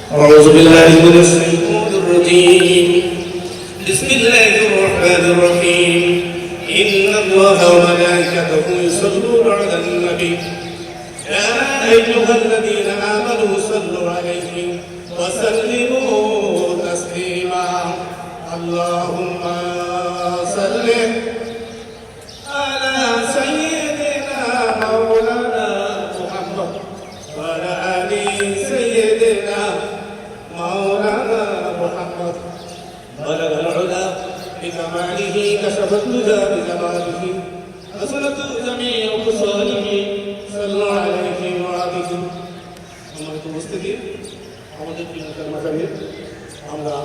أعوذ بالله من الشيطان الرجيم بسم الله الرحمن الرحيم إن الله وملائكته يصلون على النبي يا أيها الذين آمنوا صلوا عليه وسلموا تسليما اللهم صل على سيدنا مولانا محمد وعلى آل سيدنا مولانا محمد بلغ العلا بكماله كشف الدجى بجماله حسنت جميع خصاله صلى عليه وآله সম্মানিত উপস্থিতি আমাদের প্রিয়তার মাঝারে আমরা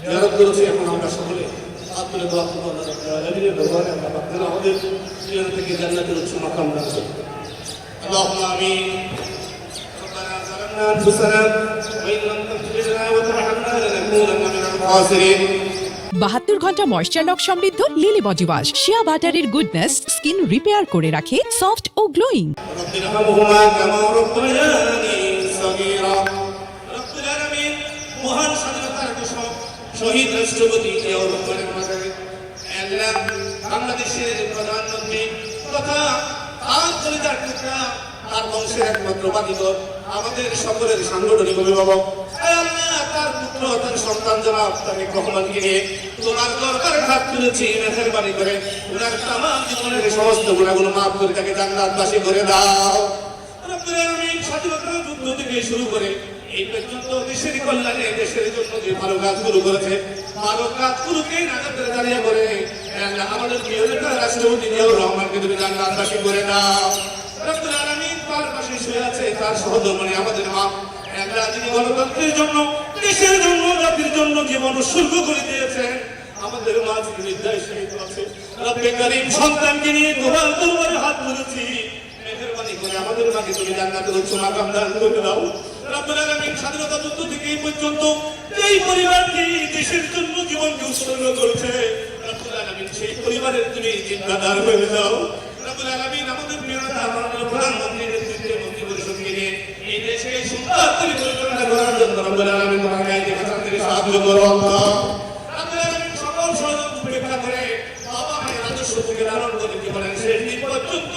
জিয়ারত করেছি। এখন আমরা সকলে হাত তুলে দোয়া করব আল্লাহ রাব্বুল আলামিনের দরবারে আমরা প্রার্থনা আমাদের প্রিয় থেকে জান্নাতের উচ্চ মাকাম দান করুন। আল্লাহুম্মা আমিন। ربنا ظلمنا أنفسنا وإن لم تغفر لنا وترحمنا لنكونن من الخاسرين। 72 ঘন্টা ময়েশ্চার লক সমৃদ্ধ লিলি বডি ওয়াশ শিয়া বাটারের গুডনেস স্কিন রিপেয়ার করে রাখে সফট ও গ্লোয়িং। রব্বিরহামহুমা কামা রাব্বায়ানি সগীরা। রব্বুল আলামিন মহান স্বাধীনতার ঘোষক শহীদ রাষ্ট্রপতি জিয়াউর রহমানের মাঝারে আল্লাহ বাংলাদেশের প্রধানমন্ত্রী তথা তার কলিজার টুকরা তার বংশের একমাত্র বাতিঘর আমাদের সকলের সাংগঠনিক অভিভাবক আল্লাহ তার পুত্র তার সন্তান জনাব তারেক রহমানকে নিয়ে তোমার দরবারে হাত তুলেছি। মেহেরবানি করে ওনার তামাম জীবনের সমস্ত গুনাহগুলো মাফ করে তাকে জান্নাতবাসী করে দাও। রব্বুল আলামিন স্বাধীনতার যুদ্ধ থেকে শুরু করে এই পর্যন্ত দেশের কল্যাণে দেশের জন্য যে ভালো কাজগুলো করেছে ভালো কাজগুলোকে নাজাতের দাঁড়িয়ে করে আল্লাহ আমাদের প্রিয় নেতা রাষ্ট্রপতি জিয়াউর রহমানকে তুমি জান্নাতবাসী করে দাও। রব্বুল আলামিন তার পাশে শুয়ে আছে তার সহধর্মিণী আমাদের মা আল্লাহ যিনি গণতন্ত্রের জন্য দেশের জন্য জাতির জন্য জীবন উৎসর্গ করে দিয়েছেন আমাদের মা যিনি নির্দয় শহীদ আছে। রব্বে করিম সন্তানকে নিয়ে তোমার দরবারে হাত তুলেছি। মেহেরবানি করে আমাদের মাকে তুমি জান্নাতের উচ্চ মাকাম দান করে দাও। রব্বুল আলামিন স্বাধীনতা যুদ্ধ থেকে এই পর্যন্ত এই পরিবারটি দেশের জন্য জীবনকে উৎসর্গ করেছে রব্বুল আলামিন সেই পরিবারের তুমি জিম্মাদার হয়ে যাও। রব্বুল আলামিন আমাদের প্রিয় নেতা মাননীয় প্রধানমন্ত্রীর নেতৃত্বে মন্ত্রিপরিষদকে নিয়ে এই দেশে সুন্দর করে পরিচালনা করার জন্য রব্বুল আলামিন তোমাকে হাত থেকে সাহায্য করো আল্লাহ। রব্বুল আলামিন সকল সহযোগ উপেক্ষা করে বাবা মায়ের আদর্শ থেকে লালন করে জীবনের শেষ দিন পর্যন্ত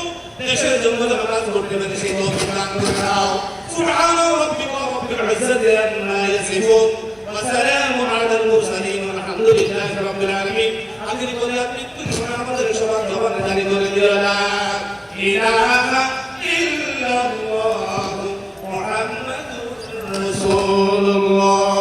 দেশের জন্য কাজ করতে পারে সেই তৌফিক দান করে দাও। সুবহান রাব্বিকা রাব্বিল ইজ্জাতি আম্মা ইয়াসিফুন ওয়া সালামুন আলাল মুরসালিন আলহামদুলিল্লাহি রাব্বিল আলামিন। আখির করে আপনি আমাদের সবার জবানে জারি করে দিও লা ইলাহা ইল্লাল্লাহ মুহাম্মাদুর রাসূলুল্লাহ।